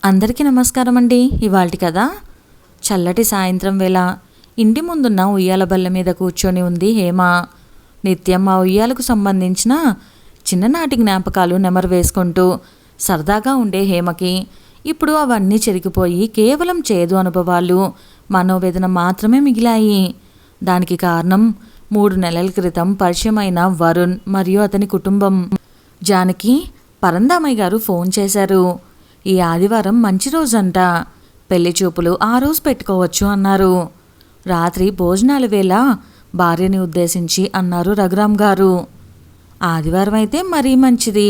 అందరికీ నమస్కారం అండి. ఇవాల్టి కథ చల్లటి సాయంత్రం వేళ ఇంటి ముందున్న ఉయ్యాల బల్ల మీద కూర్చొని ఉంది హేమ. నిత్యం ఆ ఉయ్యాలకు సంబంధించిన చిన్ననాటి జ్ఞాపకాలు నెమరు వేసుకుంటూ సరదాగా ఉండే హేమకి ఇప్పుడు అవన్నీ చెరిగిపోయి కేవలం చేదు అనుభవాలు, మనోవేదన మాత్రమే మిగిలాయి. దానికి కారణం 3 నెలల క్రితం పరిచయమైన వరుణ్ మరియు అతని కుటుంబం. జానకి, పరందామయ్య గారు ఫోన్ చేశారు. ఈ ఆదివారం మంచి రోజంట, పెళ్లి చూపులు ఆ రోజు పెట్టుకోవచ్చు అన్నారు. రాత్రి భోజనాల వేళ భార్యని ఉద్దేశించి అన్నారు రఘురామ్ గారు. ఆదివారం అయితే మరీ మంచిది,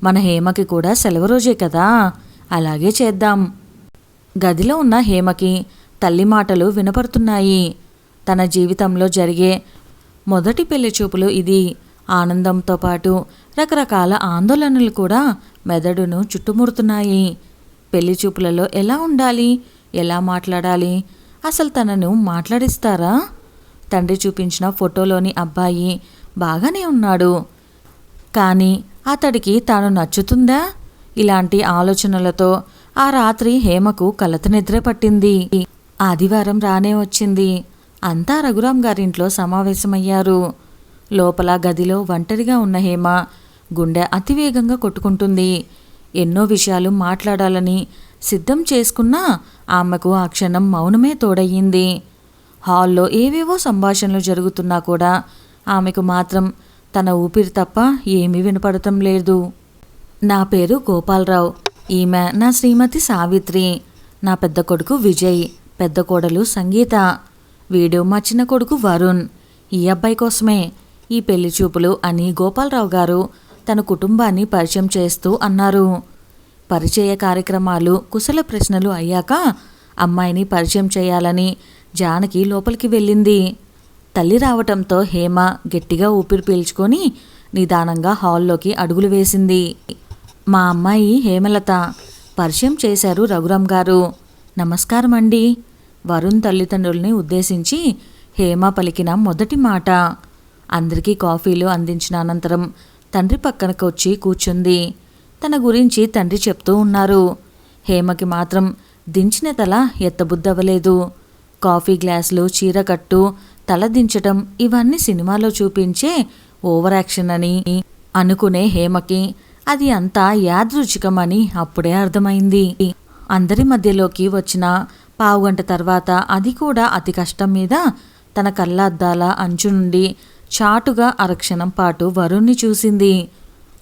మన హేమకి కూడా సెలవు రోజే కదా, అలాగే చేద్దాం. గదిలో ఉన్న హేమకి తల్లి మాటలు వినపడుతున్నాయి. తన జీవితంలో జరిగే మొదటి పెళ్లి చూపులు ఇది. ఆనందంతో పాటు రకరకాల ఆందోళనలు కూడా మెదడును చుట్టుముడుతున్నాయి. పెళ్లి చూపులలో ఎలా ఉండాలి, ఎలా మాట్లాడాలి, అసలు తనను మాట్లాడిస్తారా? తండ్రి చూపించిన ఫోటోలోని అబ్బాయి బాగానే ఉన్నాడు, కానీ అతడికి తాను నచ్చుతుందా? ఇలాంటి ఆలోచనలతో ఆ రాత్రి హేమకు కలత నిద్ర పట్టింది. ఆదివారం రానే వచ్చింది. అంతా రఘురామ్ గారింట్లో సమావేశమయ్యారు. లోపల గదిలో ఒంటరిగా ఉన్న హేమ గుండె అతివేగంగా కొట్టుకుంటుంది. ఎన్నో విషయాలు మాట్లాడాలని సిద్ధం చేసుకున్నా ఆమెకు ఆ క్షణం మౌనమే తోడయ్యింది. హాల్లో ఏవేవో సంభాషణలు జరుగుతున్నా కూడా ఆమెకు మాత్రం తన ఊపిరి తప్ప ఏమీ వినపడటం లేదు. నా పేరు గోపాలరావు, ఈమె నా శ్రీమతి సావిత్రి, నా పెద్ద కొడుకు విజయ్, పెద్ద కోడలు సంగీత, వీడు మా చిన్న కొడుకు వరుణ్. ఈ అబ్బాయి కోసమే ఈ పెళ్లి చూపులు అని గోపాలరావు గారు తన కుటుంబాన్ని పరిచయం చేస్తూ అన్నారు. పరిచయ కార్యక్రమాలు, కుశల ప్రశ్నలు అయ్యాక అమ్మాయిని పరిచయం చేయాలని జానకి లోపలికి వెళ్ళింది. తల్లి రావటంతో హేమ గట్టిగా ఊపిరి పీల్చుకొని నిదానంగా హాల్లోకి అడుగులు వేసింది. మా అమ్మాయి హేమలత, పరిచయం చేశారు రఘురామ్ గారు. నమస్కారం అండి. వరుణ్ తల్లిదండ్రుల్ని ఉద్దేశించి హేమ పలికిన మొదటి మాట. అందరికీ కాఫీలు అందించిన అనంతరం తండ్రి పక్కనకు వచ్చి కూర్చుంది. తన గురించి తండ్రి చెప్తూ ఉన్నారు. హేమకి మాత్రం దించిన తల ఎత్తబుద్దవ్వలేదు. కాఫీ గ్లాసులు, చీరకట్టు, తల దించటం ఇవన్నీ సినిమాలో చూపించే ఓవర్ యాక్షన్ అని అనుకునే హేమకి అది అంతా యాదృచ్ఛికమని అప్పుడే అర్థమైంది. అందరి మధ్యలోకి వచ్చిన పావుగంట తర్వాత, అది కూడా అతి కష్టం మీద, తన కళ్ళద్దాల అంచు నుండి చాటుగా అరక్షణం పాటు వరుణ్ణి చూసింది.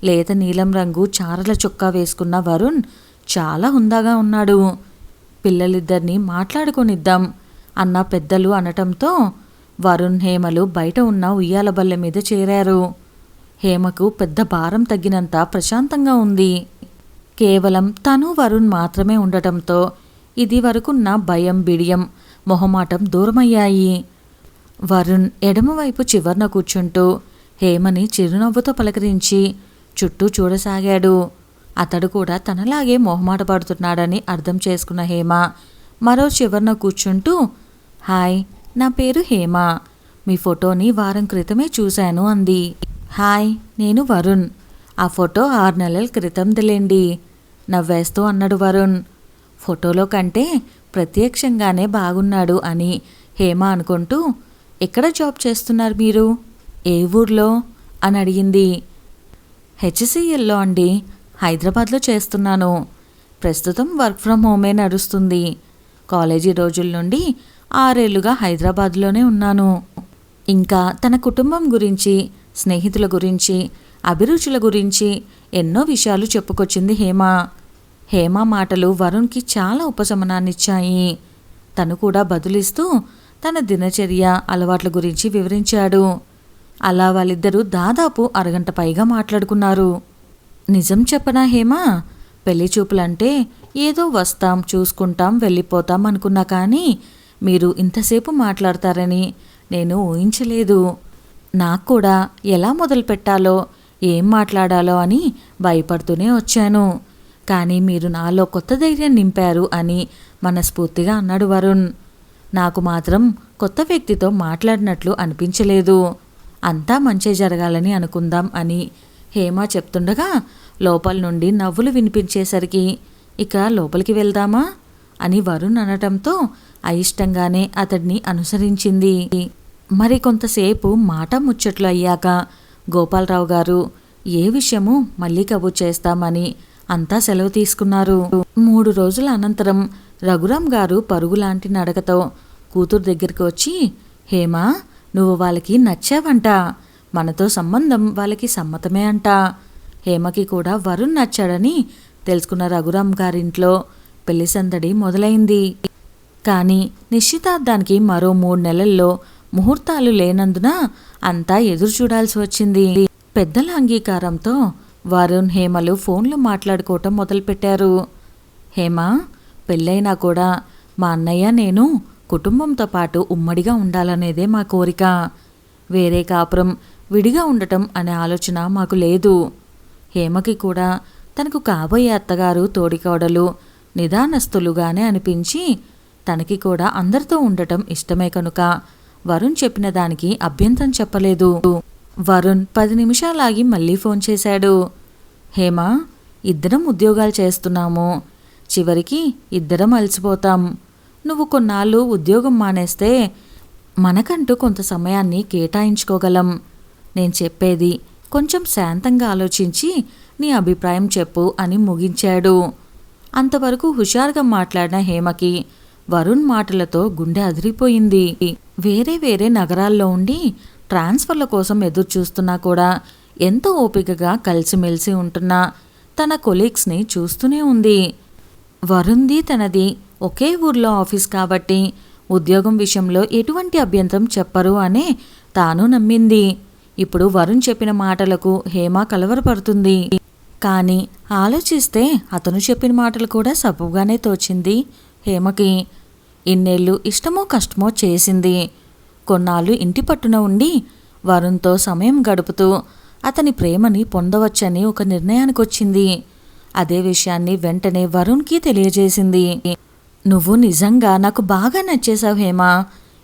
లేత నీలం రంగు చారల చొక్కా వేసుకున్న వరుణ్ చాలా హుందాగా ఉన్నాడు. పిల్లలిద్దరినీ మాట్లాడుకొనిద్దాం అన్న పెద్దలు అనటంతో వరుణ్, హేమలు బయట ఉన్న ఉయ్యాల బల్ల మీద చేరారు. హేమకు పెద్ద భారం తగ్గినంత ప్రశాంతంగా ఉంది. కేవలం తను వరుణ్ మాత్రమే ఉండటంతో ఇది వరకున్న భయం, బిడియం, మొహమాటం దూరమయ్యాయి. వరుణ్ ఎడమవైపు చివర్న కూర్చుంటూ హేమని చిరునవ్వుతో పలకరించి చుట్టూ చూడసాగాడు. అతడు కూడా తనలాగే మొహమాట పడుతున్నాడని అర్థం చేసుకున్న హేమ మరో చివర్న కూర్చుంటూ, హాయ్, నా పేరు హేమ, మీ ఫోటోని వారం క్రితమే చూశాను అంది. హాయ్, నేను వరుణ్, ఆ ఫోటో 6 నెలల క్రితందిలేండి నవ్వేస్తూ అన్నాడు వరుణ్. ఫోటోలో కంటే ప్రత్యక్షంగానే బాగున్నాడు అని హేమ అనుకుంటూ, ఎక్కడ జాబ్ చేస్తున్నారు మీరు, ఏ ఊర్లో అని అడిగింది. హెచ్సిఎల్లో అండి, హైదరాబాద్లో చేస్తున్నాను. ప్రస్తుతం వర్క్ ఫ్రమ్ హోమే నడుస్తుంది. కాలేజీ రోజుల నుండి 6 ఏళ్లుగా హైదరాబాద్లోనే ఉన్నాను. ఇంకా తన కుటుంబం గురించి, స్నేహితుల గురించి, అభిరుచుల గురించి ఎన్నో విషయాలు చెప్పుకొచ్చింది హేమ. హేమ మాటలు వరుణ్కి చాలా ఉపశమనాన్నిచ్చాయి. తను కూడా బదులిస్తూ తన దినచర్య, అలవాట్ల గురించి వివరించాడు. అలా వాళ్ళిద్దరూ దాదాపు అరగంట పైగా మాట్లాడుకున్నారు. నిజం చెప్పనా హేమ, పెళ్లి చూపులంటే ఏదో వస్తాం, చూసుకుంటాం, వెళ్ళిపోతాం అనుకున్నా, కానీ మీరు ఇంతసేపు మాట్లాడతారని నేను ఊహించలేదు. నాకు కూడా ఎలా మొదలు పెట్టాలో, ఏం మాట్లాడాలో అని భయపడుతూనే వచ్చాను, కానీ మీరు నాలో కొత్త ధైర్యం నింపారు అని మనస్ఫూర్తిగా అన్నాడు వరుణ్. నాకు మాత్రం కొత్త వ్యక్తితో మాట్లాడినట్లు అనిపించలేదు. అంతా మంచి జరగాలని అనుకుందాం అని హేమ చెప్తుండగా లోపల నుండి నవ్వులు వినిపించేసరికి ఇక లోపలికి వెళ్దామా అని వరుణ్ అనటంతో అయిష్టంగానే అతడిని అనుసరించింది. మరి కొంతసేపు మాట ముచ్చట్లు అయ్యాక గోపాలరావు గారు ఏ విషయము మళ్ళీ కబుర్ చేస్తామని అంతా సెలవు తీసుకున్నారు. 3 రోజుల అనంతరం రఘురాం గారు పరుగులాంటి నడకతో కూతురు దగ్గరికి వచ్చి, హేమా, నువ్వు వాళ్ళకి నచ్చావంట, మనతో సంబంధం వాళ్ళకి సమ్మతమే అంట. హేమకి కూడా వరుణ్ నచ్చాడని తెలుసుకున్న రఘురాం గారింట్లో పెళ్లి సందడి మొదలైంది. కానీ నిశ్చితార్థానికి మరో 3 నెలల్లో ముహూర్తాలు లేనందున అంతా ఎదురు చూడాల్సి వచ్చింది. పెద్దల అంగీకారంతో వరుణ్, హేమలు ఫోన్లో మాట్లాడుకోవటం మొదలుపెట్టారు. హేమ, పెళ్ళైనా కూడా మా అన్నయ్య నేను కుటుంబంతో పాటు ఉమ్మడిగా ఉండాలనేదే మా కోరిక. వేరే కాపురం, విడిగా ఉండటం అనే ఆలోచన మాకు లేదు. హేమకి కూడా తనకు కాబోయే అత్తగారు, తోడికోడలు నిదానస్తులుగానే అనిపించి తనకి కూడా అందరితో ఉండటం ఇష్టమే కనుక వరుణ్ చెప్పిన దానికి అభ్యంతరం చెప్పలేదు. వరుణ్ 10 నిమిషాలాగి మళ్ళీ ఫోన్ చేశాడు. హేమ, ఇద్దరం ఉద్యోగాలు చేస్తున్నాము, చివరికి ఇద్దరం అలసిపోతాం. నువ్వు కొన్నాళ్ళు ఉద్యోగం మానేస్తే మనకంటూ కొంత సమయాన్ని కేటాయించుకోగలం. నేను చెప్పేది కొంచెం శాంతంగా ఆలోచించి నీ అభిప్రాయం చెప్పు అని ముగించాడు. అంతవరకు హుషారుగా మాట్లాడిన హేమకి వరుణ్ మాటలతో గుండె అదిరిపోయింది. వేరే వేరే నగరాల్లో ఉండి ట్రాన్స్ఫర్ల కోసం ఎదురు చూస్తున్నా కూడా ఎంతో ఓపికగా కలిసిమెలిసి ఉంటున్న తన కొలీగ్స్ని చూస్తూనే ఉంది. వరుణ్ది తనది ఒకే ఊర్లో ఆఫీస్ కాబట్టి ఉద్యోగం విషయంలో ఎటువంటి అభ్యంతరం చెప్పరు అనే తాను నమ్మింది. ఇప్పుడు వరుణ్ చెప్పిన మాటలకు హేమ కలవరపడుతుంది. కానీ ఆలోచిస్తే అతను చెప్పిన మాటలు కూడా సబబుగానే తోచింది హేమకి. ఇన్నేళ్ళు ఇష్టమో కష్టమో చేసింది. కొన్నాళ్ళు ఇంటి పట్టున ఉండి వరుణ్తో సమయం గడుపుతూ అతని ప్రేమని పొందవచ్చని ఒక నిర్ణయానికి వచ్చింది. అదే విషయాన్ని వెంటనే వరుణ్కి తెలియజేసింది. నువ్వు నిజంగా నాకు బాగా నచ్చేశావు హేమా,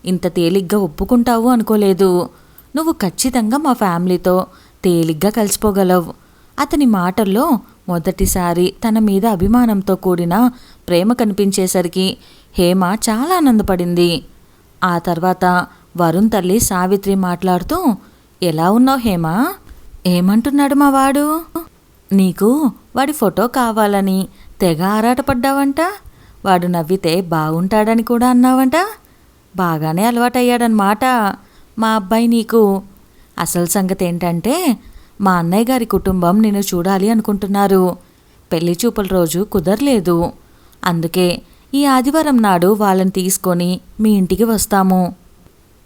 ఇంత తేలిగ్గా ఒప్పుకుంటావు అనుకోలేదు. నువ్వు ఖచ్చితంగా మా ఫ్యామిలీతో తేలిగ్గా కలిసిపోగలవు. అతని మాటల్లో మొదటిసారి తన మీద అభిమానంతో కూడిన ప్రేమ కనిపించేసరికి హేమ చాలా ఆనందపడింది. ఆ తర్వాత వరుణ్ తల్లి సావిత్రి మాట్లాడుతూ, ఎలా ఉన్నావు హేమా? ఏమంటున్నాడు మా వాడు? నీకు వాడి ఫోటో కావాలని తెగ ఆరాటపడ్డావంట. వాడు నవ్వితే బాగుంటాడని కూడా అన్నావంట. బాగానే అలవాటయ్యాడనమాట మా అబ్బాయి నీకు. అసలు సంగతి ఏంటంటే మా అన్నయ్య గారి కుటుంబం నిన్ను చూడాలి అనుకుంటున్నారు. పెళ్లి చూపుల రోజు కుదరలేదు. అందుకే ఈ ఆదివారం నాడు వాళ్ళని తీసుకొని మీ ఇంటికి వస్తాము.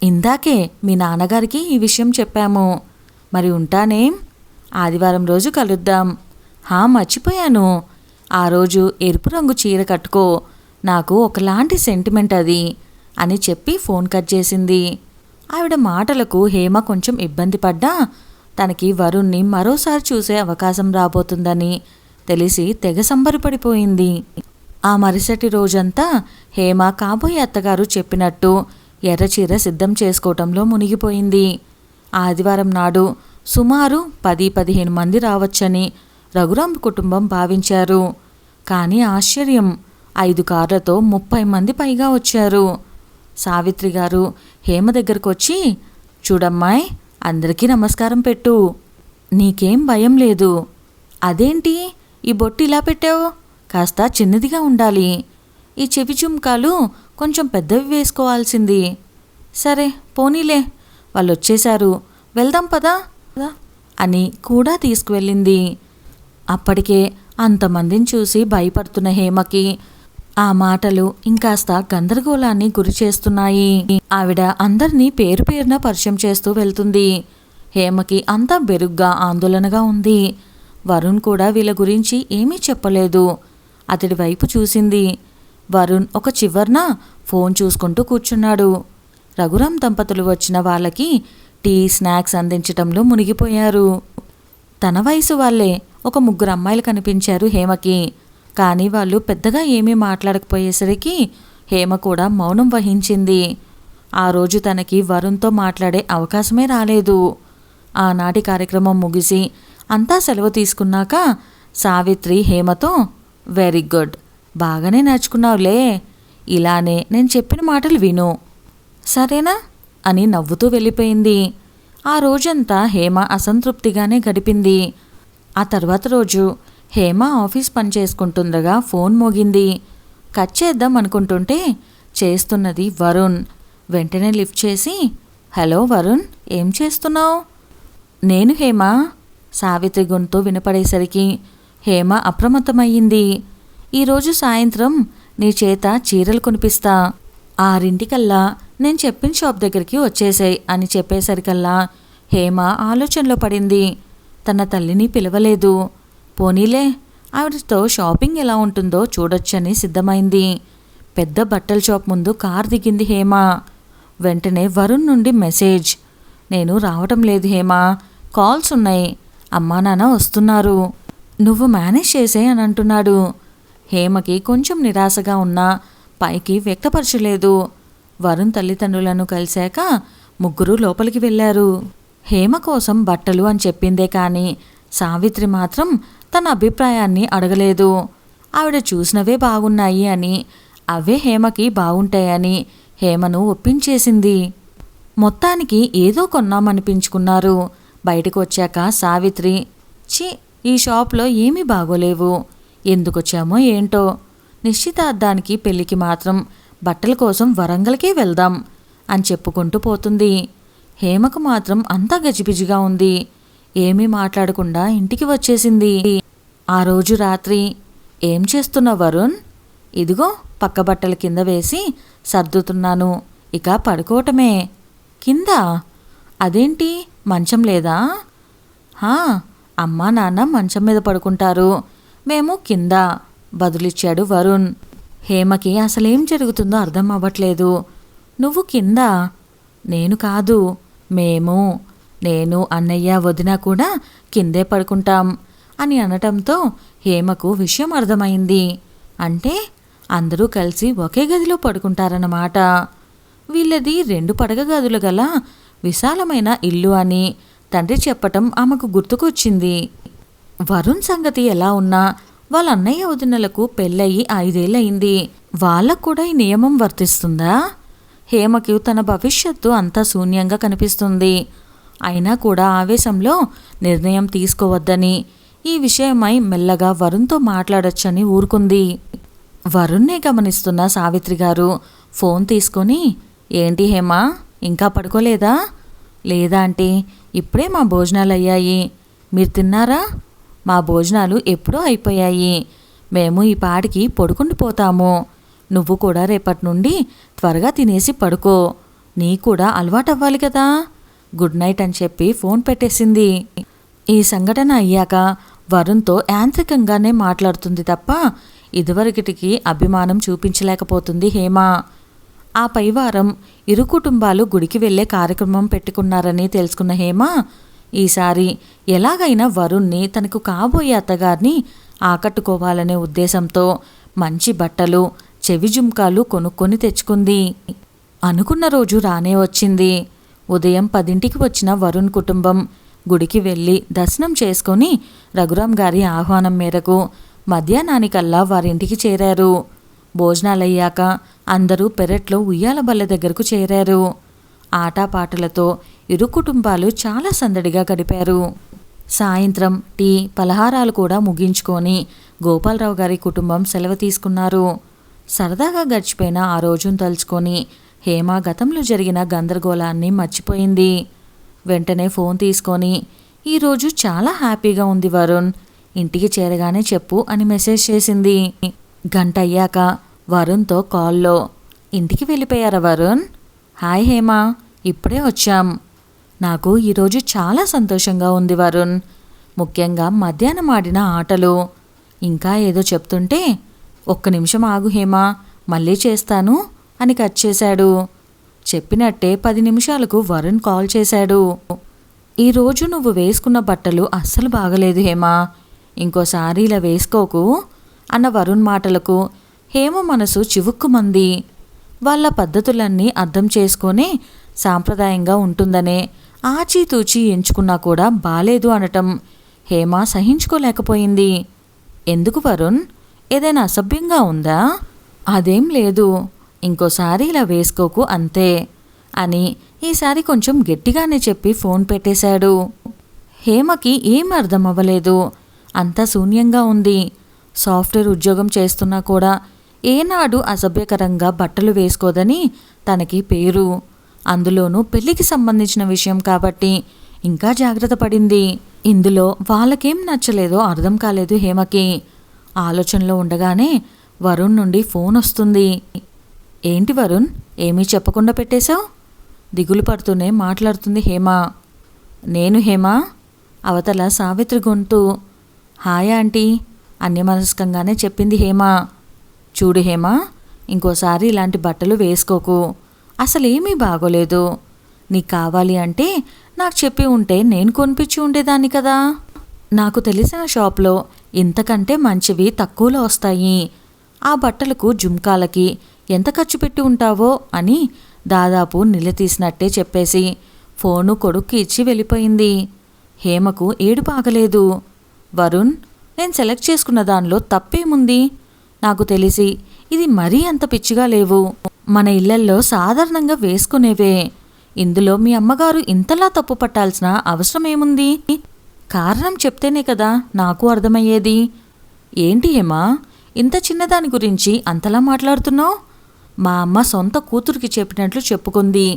ఇందాకే మీ నాన్నగారికి ఈ విషయం చెప్పాము. మరి ఉంటానేం? ఆదివారం రోజు కలుద్దాం. మర్చిపోయాను, ఆ రోజు ఎరుపు రంగు చీర కట్టుకో, నాకు ఒకలాంటి సెంటిమెంట్ అది అని చెప్పి ఫోన్ కట్ చేసింది. ఆవిడ మాటలకు హేమ కొంచెం ఇబ్బంది పడ్డా తనకి వరుణ్ణి మరోసారి చూసే అవకాశం రాబోతుందని తెలిసి తెగ సంబరపడిపోయింది. ఆ మరుసటి రోజంతా హేమ కాబోయే అత్తగారు చెప్పినట్టు ఎర్రచీర సిద్ధం చేసుకోవటంలో మునిగిపోయింది. ఆదివారం నాడు సుమారు 10-15 మంది రావచ్చని రఘురాం కుటుంబం భావించారు. కానీ ఆశ్చర్యం, 5 కార్లతో 30 మంది పైగా వచ్చారు. సావిత్రి గారు హేమ దగ్గరకు వచ్చి, చూడమ్మాయ్, అందరికీ నమస్కారం పెట్టు. నీకేం భయం లేదు. అదేంటి ఈ బొట్టు ఇలా పెట్టావు? కాస్త చిన్నదిగా ఉండాలి. ఈ చెవి చుమ్కాలు కొంచెం పెద్దవి వేసుకోవాల్సింది. సరే పోనీలే, వాళ్ళు వచ్చేశారు, వెళ్దాం పదా అని కూడా తీసుకువెళ్ళింది. అప్పటికే అంతమందిని చూసి భయపడుతున్న హేమకి ఆ మాటలు ఇంకాస్త గందరగోళాన్ని గురి చేస్తున్నాయి. ఆవిడ అందరినీ పేరు పేరున పరిచయం చేస్తూ వెళ్తుంది. హేమకి అంతా బెరుగ్గా ఆందోళనగా ఉంది. వరుణ్ కూడా వీళ్ళ గురించి ఏమీ చెప్పలేదు. అతడి వైపు చూసింది. వరుణ్ ఒక చివర్న ఫోన్ చూసుకుంటూ కూర్చున్నాడు. రఘురాం దంపతులు వచ్చిన వాళ్ళకి టీ, స్నాక్స్ అందించటంలో మునిగిపోయారు. తన వయసు వాళ్ళే ఒక 3 అమ్మాయిలు కనిపించారు హేమకి. కానీ వాళ్ళు పెద్దగా ఏమీ మాట్లాడకపోయేసరికి హేమ కూడా మౌనం వహించింది. ఆ రోజు తనకి వరుణ్తో మాట్లాడే అవకాశమే రాలేదు. ఆనాటి కార్యక్రమం ముగిసి అంతా సెలవు తీసుకున్నాక సావిత్రి హేమతో, వెరీ గుడ్, బాగానే నేర్చుకున్నావులే. ఇలానే నేను చెప్పిన మాటలు విను, సరేనా అని నవ్వుతూ వెళ్ళిపోయింది. ఆ రోజంతా హేమ అసంతృప్తిగానే గడిపింది. ఆ తర్వాత రోజు హేమ ఆఫీస్ పని చేసుకుంటుండగా ఫోన్ మోగింది. కట్ చేద్దాం అనుకుంటుంటే చేస్తున్నది వరుణ్. వెంటనే లిఫ్ట్ చేసి, హలో వరుణ్, ఏం చేస్తున్నావు? నేను హేమ. సావిత్రి గొంతు వినపడేసరికి హేమ అప్రమత్తమయ్యింది. ఈరోజు సాయంత్రం నీ చేత చీరలు కొనిపిస్తా, 6 నేను చెప్పిన షాప్ దగ్గరికి వచ్చేసాయి అని చెప్పేసరికల్లా హేమ ఆలోచనలో పడింది. తన తల్లిని పిలవలేదు. పోనీలే, ఆవిడతో షాపింగ్ ఎలా ఉంటుందో చూడొచ్చని సిద్ధమైంది. పెద్ద బట్టల షాప్ ముందు కార్ దిగింది హేమ. వెంటనే వరుణ్ నుండి మెసేజ్, నేను రావటం లేదు హేమ, కాల్స్ ఉన్నాయి, అమ్మా నాన్న వస్తున్నారు, నువ్వు మేనేజ్ చేసే అని అంటున్నాడు. హేమకి కొంచెం నిరాశగా ఉన్నా పైకి వ్యక్తపరచలేదు. వరుణ్ తల్లిదండ్రులను కలిశాక ముగ్గురు లోపలికి వెళ్ళారు. హేమ కోసం బట్టలు అని చెప్పిందే కానీ సావిత్రి మాత్రం తన అభిప్రాయాన్ని అడగలేదు. ఆవిడ చూసినవే బాగున్నాయి అని, అవే హేమకి బాగుంటాయని హేమను ఒప్పించేసింది. మొత్తానికి ఏదో కొన్నామనిపించుకున్నారు. బయటకు వచ్చాక సావిత్రి, ఛీ, ఈ షాప్లో ఏమీ బాగోలేవు, ఎందుకొచ్చామో ఏంటో, నిశ్చితార్థానికి పెళ్ళికి మాత్రం బట్టల కోసం వరంగల్కే వెళ్దాం అని చెప్పుకుంటూ పోతుంది. హేమకు మాత్రం అంతా గజిబిజిగా ఉంది. ఏమీ మాట్లాడకుండా ఇంటికి వచ్చేసింది. ఆ రోజు రాత్రి, ఏం చేస్తున్నావు వరుణ్? ఇదిగో పక్క బట్టల కింద వేసి సర్దుతున్నాను, ఇక పడుకోవటమే. కింద? అదేంటి, మంచం లేదా? హా, అమ్మా నాన్న మంచం మీద పడుకుంటారు, మేము కింద బదులిచ్చాడు వరుణ్. హేమకి అసలేం జరుగుతుందో అర్థం అవ్వట్లేదు. నువ్వు కింద? నేను కాదు, మేము, నేను, అన్నయ్య, వదిన కూడా కిందే పడుకుంటాం అని అనటంతో హేమకు విషయం అర్థమైంది. అంటే అందరూ కలిసి ఒకే గదిలో పడుకుంటారన్నమాట. వీళ్ళది 2 పడగ గదులు గల విశాలమైన ఇల్లు అని తండ్రి చెప్పటం ఆమెకు గుర్తుకొచ్చింది. వరుణ్ సంగతి ఎలా ఉన్నా వాళ్ళ అన్నయ్య వదినలకు పెళ్ళయి 5 ఏళ్ళయింది. వాళ్ళకు కూడా ఈ నియమం వర్తిస్తుందా? హేమకి తన భవిష్యత్తు అంతా శూన్యంగా కనిపిస్తుంది. అయినా కూడా ఆవేశంలో నిర్ణయం తీసుకోవద్దని, ఈ విషయమై మెల్లగా వరుణ్తో మాట్లాడొచ్చని ఊరుకుంది. వరుణ్నే గమనిస్తున్న సావిత్రి గారు ఫోన్ తీసుకొని, ఏంటి హేమ, ఇంకా పడుకోలేదా? లేదా అంటే, ఇప్పుడే మా భోజనాలు అయ్యాయి, మీరు తిన్నారా? మా భోజనాలు ఎప్పుడో అయిపోయాయి, మేము ఈ పాటికి పడుకుండిపోతాము. నువ్వు కూడా రేపటి నుండి త్వరగా తినేసి పడుకో, నీ కూడా అలవాటవ్వాలి కదా. గుడ్ నైట్ అని చెప్పి ఫోన్ పెట్టేసింది. ఈ సంఘటన అయ్యాక వరుణ్తో యాంత్రికంగానే మాట్లాడుతుంది తప్ప ఇదివరకటికి అభిమానం చూపించలేకపోతుంది హేమ. ఆ పైవారం ఇరు కుటుంబాలు గుడికి వెళ్లే కార్యక్రమం పెట్టుకున్నారని తెలుసుకున్న హేమ ఈసారి ఎలాగైనా వరుణ్ని తనకు కాబోయే అత్తగారిని ఆకట్టుకోవాలనే ఉద్దేశంతో మంచి బట్టలు, చెవి జుంకాలు కొనుక్కొని తెచ్చుకుంది. అనుకున్న రోజు రానే వచ్చింది. ఉదయం 10ంటికి వచ్చిన వరుణ్ కుటుంబం గుడికి వెళ్ళి దర్శనం చేసుకొని రఘురాం గారి ఆహ్వానం మేరకు మధ్యాహ్నానికల్లా వారింటికి చేరారు. భోజనాలయ్యాక అందరూ పెరట్లో ఉయ్యాల బల్ల దగ్గరకు చేరారు. ఆటపాటలతో ఇరు కుటుంబాలు చాలా సందడిగా గడిపారు. సాయంత్రం టీ, పలహారాలు కూడా ముగించుకొని గోపాలరావు గారి కుటుంబం సెలవు తీసుకున్నారు. సరదాగా గడిచిపోయిన ఆ రోజును తలుచుకొని హేమ గతంలో జరిగిన గందరగోళాన్ని మర్చిపోయింది. వెంటనే ఫోన్ తీసుకొని, ఈరోజు చాలా హ్యాపీగా ఉంది వరుణ్, ఇంటికి చేరగానే చెప్పు అని మెసేజ్ చేసింది. గంట అయ్యాక వరుణ్తో కాల్లో, ఇంటికి వెళ్ళిపోయారా వరుణ్? హాయ్ హేమ, ఇప్పుడే వచ్చాం. నాకు ఈరోజు చాలా సంతోషంగా ఉంది వరుణ్, ముఖ్యంగా మధ్యాహ్నం ఆడిన ఆటలు. ఇంకా ఏదో చెప్తుంటే, ఒక్క నిమిషం ఆగు హేమ, మళ్ళీ చేస్తాను అని కట్ చేశాడు. చెప్పినట్టే 10 నిమిషాలకు వరుణ్ కాల్ చేశాడు. ఈరోజు నువ్వు వేసుకున్న బట్టలు అస్సలు బాగలేదు హేమ, ఇంకోసారి ఇలా వేసుకోకు అన్న వరుణ్ మాటలకు హేమ మనసు చివుక్కుమంది. వాళ్ళ పద్ధతులన్నీ అర్థం చేసుకొని సాంప్రదాయంగా ఉంటుందనే ఆచితూచి ఎంచుకున్నా కూడా బాలేదు అనటం హేమ సహించుకోలేకపోయింది. ఎందుకు వరుణ్, ఏదైనా అసభ్యంగా ఉందా? అదేం లేదు, ఇంకోసారి ఇలా వేసుకోకు అంతే అని ఈసారి కొంచెం గట్టిగానే చెప్పి ఫోన్ పెట్టేశాడు. హేమకి ఏం అర్థం అవ్వలేదు. అంతా శూన్యంగా ఉంది. సాఫ్ట్వేర్ ఉద్యోగం చేస్తున్నా కూడా ఏనాడు అసభ్యకరంగా బట్టలు వేసుకోదని తనకి పేరు. అందులోనూ పెళ్లికి సంబంధించిన విషయం కాబట్టి ఇంకా జాగ్రత్త పడింది. ఇందులో వాళ్ళకేం నచ్చలేదో అర్థం కాలేదు హేమకి. ఆలోచనలో ఉండగానే వరుణ్ నుండి ఫోన్ వస్తుంది. ఏంటి వరుణ్, ఏమీ చెప్పకుండా పెట్టేశావు? దిగులు పడుతూనే మాట్లాడుతుంది హేమ. నేను హేమ. అవతల సావిత్రి గొంతు. హాయ్ ఆంటీ అన్యమనస్కంగానే చెప్పింది హేమ. చూడు హేమ, ఇంకోసారి ఇలాంటి బట్టలు వేసుకోకు. అసలేమీ బాగోలేదు. నీకు కావాలి అంటే నాకు చెప్పి ఉంటే నేను కొనిపించి ఉండేదాన్ని కదా. నాకు తెలిసిన షాప్లో ఇంతకంటే మంచివి తక్కువలో వస్తాయి. ఆ బట్టలకు జుమ్కాలకి ఎంత ఖర్చు పెట్టి ఉంటావో అని దాదాపు నిలదీసినట్టే చెప్పేసి ఫోను కొడుక్కి ఇచ్చి వెళ్ళిపోయింది. హేమకు ఏడుపు ఆగలేదు. వరుణ్, నేను సెలెక్ట్ చేసుకున్న దానిలో తప్పేముంది? నాకు తెలిసి ఇది మరీ అంత పిచ్చిగా లేవు. మన ఇళ్లల్లో సాధారణంగా వేసుకునేవే. ఇందులో మీ అమ్మగారు ఇంతలా తప్పు పట్టాల్సిన అవసరం ఏముంది? కారణం చెప్తేనే కదా నాకు అర్థమయ్యేది. ఏంటి హేమా, ఇంత చిన్నదాని గురించి అంతలా మాట్లాడుతున్నావు? మా అమ్మ సొంత కూతురికి చెప్పినట్లు చెప్పుకుంది.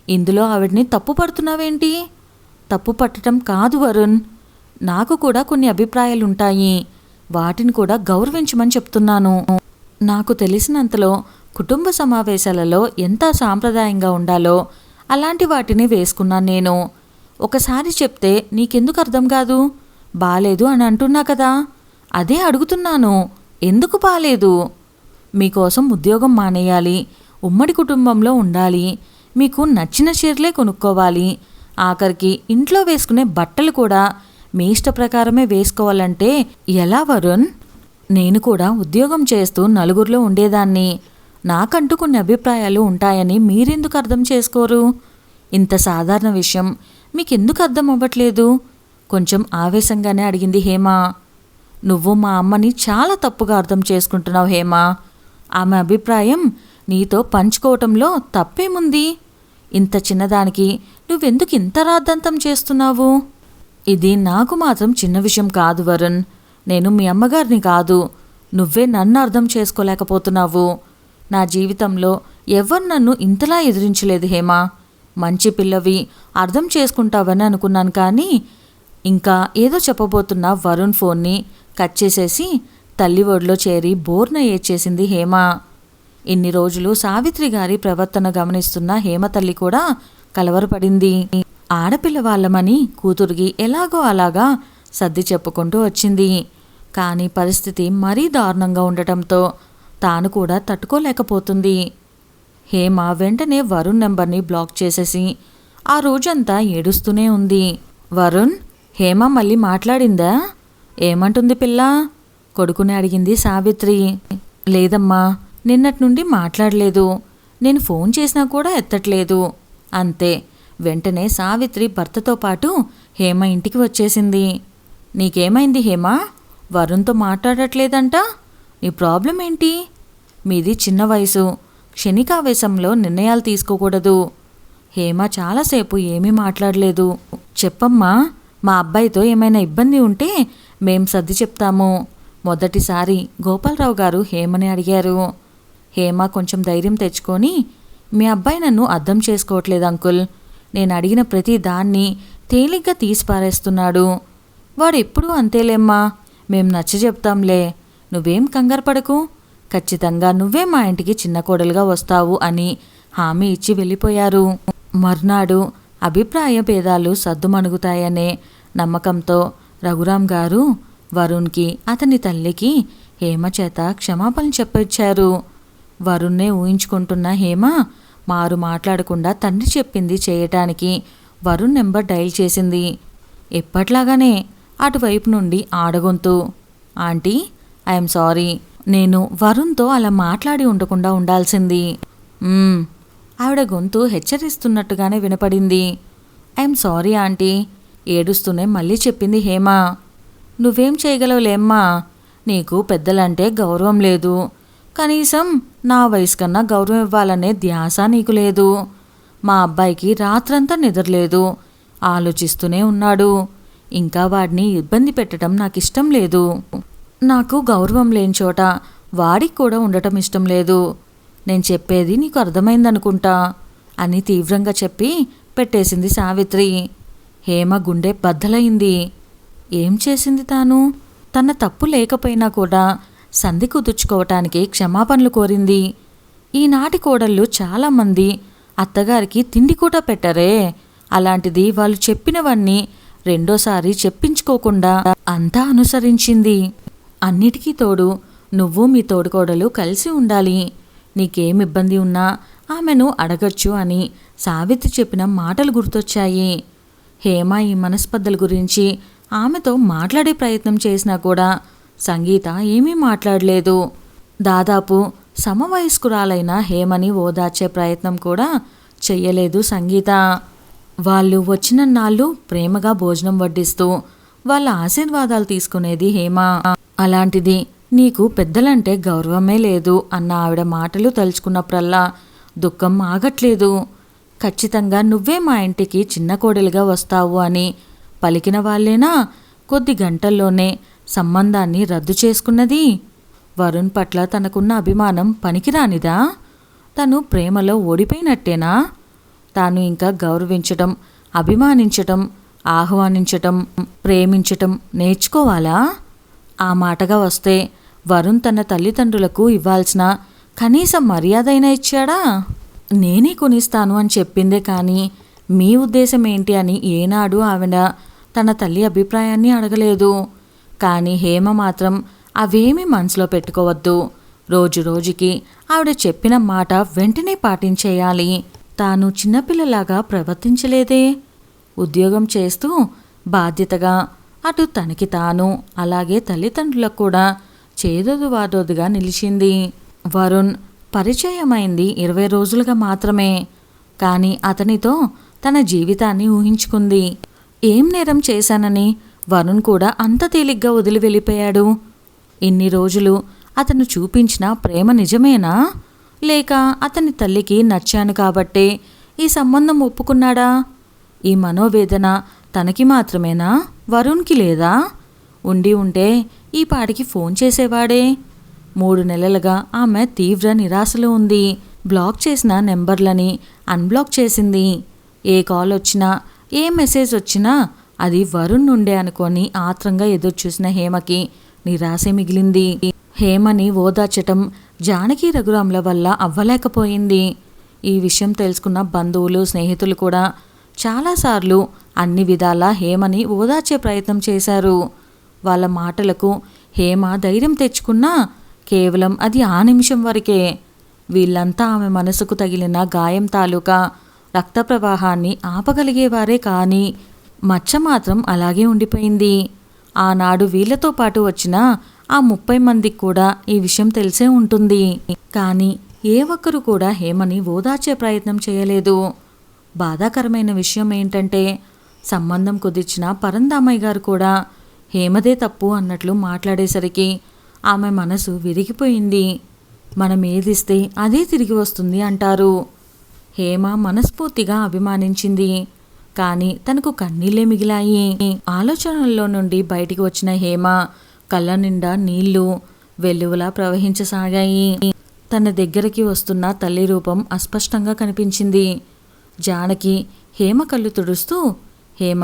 ఇందులో ఆవిడ్ని తప్పు పడుతున్నావేంటి? తప్పు పట్టడం కాదు వరుణ్, నాకు కూడా కొన్ని అభిప్రాయాలుంటాయి. వాటిని కూడా గౌరవించమని చెప్తున్నాను. నాకు తెలిసినంతలో కుటుంబ సమావేశాలలో ఎంత సాంప్రదాయంగా ఉండాలో అలాంటి వాటిని వేసుకున్నాను నేను. ఒకసారి చెప్తే నీకెందుకు అర్థం కాదు? బాలేదు అని అంటున్నా కదా, అదే అడుగుతున్నాను. ఎందుకు బాలేదు? మీకోసం ఉద్యోగం మానేయాలి, ఉమ్మడి కుటుంబంలో ఉండాలి, మీకు నచ్చిన చీరలే కొనుక్కోవాలి, ఆఖరికి ఇంట్లో వేసుకునే బట్టలు కూడా మీ ఇష్ట ప్రకారమే వేసుకోవాలంటే ఎలా వరుణ్? నేను కూడా ఉద్యోగం చేస్తూ నలుగురిలో ఉండేదాన్ని. నాకంటూ కొన్ని అభిప్రాయాలు ఉంటాయని మీరెందుకు అర్థం చేసుకోరు? ఇంత సాధారణ విషయం మీకెందుకు అర్థం అవ్వట్లేదు? కొంచెం ఆవేశంగానే అడిగింది హేమ. నువ్వు మా అమ్మని చాలా తప్పుగా అర్థం చేసుకుంటున్నావు హేమ. ఆమె అభిప్రాయం నీతో పంచుకోవటంలో తప్పేముంది? ఇంత చిన్నదానికి నువ్వెందుకు ఇంత రాద్ధాంతం చేస్తున్నావు? ఇది నాకు మాత్రం చిన్న విషయం కాదు వరుణ్. నేను మీ అమ్మగారిని కాదు. నువ్వే నన్ను అర్థం చేసుకోలేకపోతున్నావు. నా జీవితంలో ఎవరు నన్ను ఇంతలా ఎదిరించలేదు హేమ. మంచి పిల్లవి, అర్థం చేసుకుంటావని అనుకున్నాను, కానీ ఇంకా ఏదో చెప్పబోతున్న వరుణ్ ఫోన్ని కట్ చేసేసి తల్లి ఒడిలో చేరి బోర్న ఏడ్చేసింది హేమ. ఇన్ని రోజులు సావిత్రి గారి ప్రవర్తన గమనిస్తున్న హేమ తల్లి కూడా కలవరపడింది. ఆడపిల్ల వాళ్ళమని కూతురికి ఎలాగో అలాగా సర్ది చెప్పుకుంటూ వచ్చింది. కానీ పరిస్థితి మరీ దారుణంగా ఉండటంతో తాను కూడా తట్టుకోలేకపోతుంది. హేమ వెంటనే వరుణ్ నెంబర్ని బ్లాక్ చేసేసి ఆ రోజంతా ఏడుస్తూనే ఉంది. వరుణ్, హేమ మళ్ళీ మాట్లాడిందా? ఏమంటుంది పిల్ల? కొడుకుని అడిగింది సావిత్రి. లేదమ్మా, నిన్నటి నుండి మాట్లాడలేదు. నేను ఫోన్ చేసినా కూడా ఎత్తట్లేదు అంతే. వెంటనే సావిత్రి భర్తతో పాటు హేమ ఇంటికి వచ్చేసింది. నీకేమైంది హేమ? వరుణ్తో మాట్లాడట్లేదంట. నీ ప్రాబ్లం ఏంటి? మీది చిన్న వయసు, క్షణికావేశంలో నిర్ణయాలు తీసుకోకూడదు. హేమ చాలాసేపు ఏమీ మాట్లాడలేదు. చెప్పమ్మా, మా అబ్బాయితో ఏమైనా ఇబ్బంది ఉంటే మేం సర్ది చెప్తాము. మొదటిసారి గోపాలరావు గారు హేమని అడిగారు. హేమ కొంచెం ధైర్యం తెచ్చుకొని, మీ అబ్బాయి నన్ను అర్థం చేసుకోవట్లేదు అంకుల్. నేను అడిగిన ప్రతి దాన్ని తేలిగ్గా తీసిపారేస్తున్నాడు. వాడెప్పుడూ అంతేలేమ్మా, మేం నచ్చ చెప్తాంలే, నువ్వేం కంగారు పడకు. ఖచ్చితంగా నువ్వే మా ఇంటికి చిన్న కోడలుగా వస్తావు అని హామీ ఇచ్చి వెళ్ళిపోయారు. మర్నాడు అభిప్రాయ భేదాలు సద్దుమణుగుతాయనే నమ్మకంతో రఘురాం గారు వరుణ్కి అతని తల్లికి హేమ చేత క్షమాపణ చెప్పొచ్చారు. వరుణ్నే ఊహించుకుంటున్న హేమ మారు మాట్లాడకుండా తండ్రి చెప్పింది చేయటానికి వరుణ్ నెంబర్ డైల్ చేసింది. ఎప్పట్లాగానే అటువైపు నుండి ఆడగొంతు, ఆంటీ, ఐఎమ్ సారీ, నేను వరుణ్తో అలా మాట్లాడి ఉండకుండా ఉండాల్సింది. ఆవిడ గొంతు హెచ్చరిస్తున్నట్టుగానే వినపడింది. ఐఎమ్ సారీ ఆంటీ, ఏడుస్తూనే మళ్ళీ చెప్పింది హేమ. నువ్వేం చేయగలవులేమ్మా, నీకు పెద్దలంటే గౌరవం లేదు. కనీసం నా వయసు కన్నా గౌరవం ఇవ్వాలనే ధ్యాస నీకు లేదు. మా అబ్బాయికి రాత్రంతా నిద్రలేదు. ఆలోచిస్తూనే ఉన్నాడు. ఇంకా వాడిని ఇబ్బంది పెట్టడం నాకు ఇష్టం లేదు. నాకు గౌరవం లేని చోట వాడికి కూడా ఉండటం ఇష్టం లేదు. నేను చెప్పేది నీకు అర్థమైందనుకుంటా అని తీవ్రంగా చెప్పి పెట్టేసింది సావిత్రి. హేమ గుండె బద్దలైంది. ఏం చేసింది తాను? తన తప్పు లేకపోయినా కూడా సంధి కుదుర్చుకోవటానికి క్షమాపణలు కోరింది. ఈనాటి కోడళ్ళు చాలామంది అత్తగారికి తిండి కూడా పెట్టరే. అలాంటిది వాళ్ళు చెప్పినవన్నీ రెండోసారి చెప్పించుకోకుండా అంతా అనుసరించింది. అన్నిటికీ తోడు నువ్వు మీ తోడుకోడలు కలిసి ఉండాలి. నీకేం ఇబ్బంది ఉన్నా ఆమెను అడగచ్చు అని సావిత్రి చెప్పిన మాటలు గుర్తొచ్చాయి. హేమ ఈ మనస్పర్ధల గురించి ఆమెతో మాట్లాడే ప్రయత్నం చేసినా కూడా సంగీత ఏమీ మాట్లాడలేదు. దాదాపు సమవయస్కురాలైన హేమని ఓదార్చే ప్రయత్నం కూడా చెయ్యలేదు సంగీత. వాళ్ళు వచ్చిన నాళ్ళు ప్రేమగా భోజనం వడ్డిస్తూ వాళ్ళ ఆశీర్వాదాలు తీసుకునేది హేమ. అలాంటిది నీకు పెద్దలంటే గౌరవమే లేదు అన్న ఆవిడ మాటలు తలుచుకున్నప్పుడల్లా దుఃఖం ఆగట్లేదు. ఖచ్చితంగా నువ్వే మా ఇంటికి చిన్న కోడలిగా వస్తావు అని పలికిన వాళ్ళేనా కొద్ది గంటల్లోనే సంబంధాన్ని రద్దు చేసుకున్నది? వరుణ్ పట్ల తనకున్న అభిమానం పనికిరానిదా? తను ప్రేమలో ఓడిపోయినట్టేనా? తాను ఇంకా గౌరవించటం, అభిమానించటం, ఆహ్వానించటం, ప్రేమించటం నేర్చుకోవాలా? ఆ మాటగా వస్తే వరుణ్ తన తల్లిదండ్రులకు ఇవ్వాల్సిన కనీస మర్యాదైనా ఇచ్చాడా? నేనే కొనిస్తాను అని చెప్పిందే కానీ మీ ఉద్దేశం ఏంటి అని ఏనాడు ఆవిడ తన తల్లి అభిప్రాయాన్ని అడగలేదు. కానీ హేమ మాత్రం అవేమీ మనసులో పెట్టుకోవద్దు. రోజు రోజుకి ఆవిడ చెప్పిన మాట వెంటనే పాటించేయాలి. తాను చిన్నపిల్లలాగా ప్రవర్తించలేదే. ఉద్యోగం చేస్తూ బాధ్యతగా అటు తనకి తాను అలాగే తల్లిదండ్రులకు కూడా చేదోదు వాదోదుగా నిలిచింది. వరుణ్ పరిచయమైంది 20 రోజులుగా మాత్రమే. కానీ అతనితో తన జీవితాన్ని ఊహించుకుంది. ఏం నేరం చేశానని వరుణ్ కూడా అంత తేలిగ్గా వదిలి వెళ్ళిపోయాడు? ఇన్ని రోజులు అతను చూపించిన ప్రేమ నిజమేనా? లేక అతని తల్లికి నచ్చాను కాబట్టే ఈ సంబంధం ఒప్పుకున్నాడా? ఈ మనోవేదన తనకి మాత్రమేనా, వరుణ్కి లేదా? ఉండి ఉంటే ఈ పాటికి ఫోన్ చేసేవాడే. 3 నెలలుగా ఆమె తీవ్ర నిరాశలో ఉంది. బ్లాక్ చేసిన నెంబర్లని అన్బ్లాక్ చేసింది. ఏ కాల్ వచ్చినా ఏ మెసేజ్ వచ్చినా అది వరుణ్ నుండే అనుకొని ఆత్రంగా ఎదురుచూసిన హేమకి నిరాశ మిగిలింది. హేమని ఓదార్చటం జానకి రఘురాంల వల్ల అవ్వలేకపోయింది. ఈ విషయం తెలుసుకున్న బంధువులు, స్నేహితులు కూడా చాలాసార్లు అన్ని విధాలా హేమని ఓదార్చే ప్రయత్నం చేశారు. వాళ్ళ మాటలకు హేమ ధైర్యం తెచ్చుకున్నా కేవలం అది ఆ నిమిషం వరకే. వీళ్ళంతా ఆమె మనసుకు తగిలిన గాయం తాలూకా రక్త ప్రవాహాన్ని ఆపగలిగేవారే కానీ మచ్చ మాత్రం అలాగే ఉండిపోయింది. ఆనాడు వీళ్లతో పాటు వచ్చిన ఆ 30 మందికి కూడా ఈ విషయం తెలిసే ఉంటుంది. కానీ ఏ ఒక్కరు కూడా హేమని ఓదార్చే ప్రయత్నం చేయలేదు. బాధాకరమైన విషయం ఏంటంటే సంబంధం కుదిర్చిన పరందామయ్య గారు కూడా హేమదే తప్పు అన్నట్లు మాట్లాడేసరికి ఆమె మనసు విరిగిపోయింది. మనం ఏదిస్తే అదే తిరిగి వస్తుంది అంటారు. హేమ మనస్ఫూర్తిగా అభిమానించింది. కానీ తనకు కన్నీళ్లే మిగిలాయి. ఆలోచనల్లో నుండి బయటికి వచ్చిన హేమ కళ్ళ నిండా నీళ్లు వెల్లువలా ప్రవహించసాగాయి. తన దగ్గరికి వస్తున్న తల్లి రూపం అస్పష్టంగా కనిపించింది. జానకి హేమ కళ్ళు తుడుస్తూ, హేమ,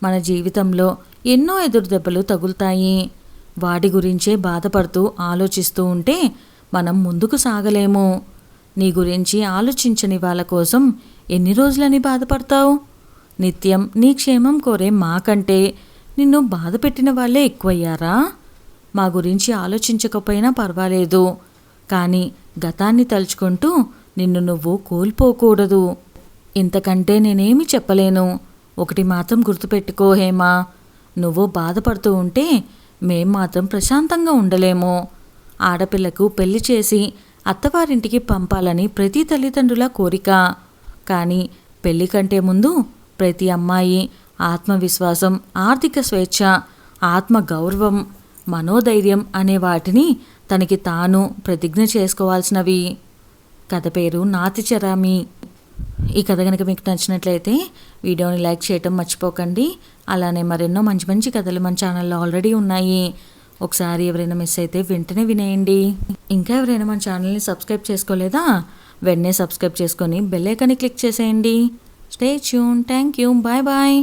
మన జీవితంలో ఎన్నో ఎదురు దెబ్బలు తగులుతాయి. వాటి గురించే బాధపడుతూ ఆలోచిస్తూ ఉంటే మనం ముందుకు సాగలేము. నీ గురించి ఆలోచించని వాళ్ళ కోసం ఎన్ని రోజులని బాధపడతావు? నిత్యం నీ క్షేమం కోరే మాకంటే నిన్ను బాధ పెట్టిన వాళ్ళే ఎక్కువయ్యారా? మా గురించి ఆలోచించకపోయినా పర్వాలేదు, కానీ గతాన్ని తలుచుకుంటూ నిన్ను నువ్వు కోల్పోకూడదు. ఇంతకంటే నేనేమి చెప్పలేను. ఒకటి మాత్రం గుర్తుపెట్టుకో హేమా, నువ్వు బాధపడుతూ ఉంటే మేం మాత్రం ప్రశాంతంగా ఉండలేము. ఆడపిల్లకు పెళ్లి చేసి అత్తవారింటికి పంపాలని ప్రతి తల్లిదండ్రుల కోరిక. కానీ పెళ్లి కంటే ముందు ప్రతి అమ్మాయి ఆత్మవిశ్వాసం, ఆర్థిక స్వేచ్ఛ, ఆత్మ గౌరవం, మనోధైర్యం అనే వాటిని తనకి తాను ప్రతిజ్ఞ చేసుకోవాల్సినవి. కథ పేరు నాతి చరామి. ఈ కథ కనుక మీకు నచ్చినట్లయితే వీడియోని లైక్ చేయటం మర్చిపోకండి. అలానే మరెన్నో మంచి మంచి కథలు మన ఛానల్లో ఆల్రెడీ ఉన్నాయి. ఒకసారి ఎవరైనా మిస్ అయితే వెంటనే వినేయండి. ఇంకా ఎవరైనా మన ఛానల్ని సబ్స్క్రైబ్ చేసుకోలేదా, వెంటనే సబ్స్క్రైబ్ చేసుకొని బెల్ ఐకాన్ని క్లిక్ చేసేయండి. Stay tune. Thank you. Bye bye.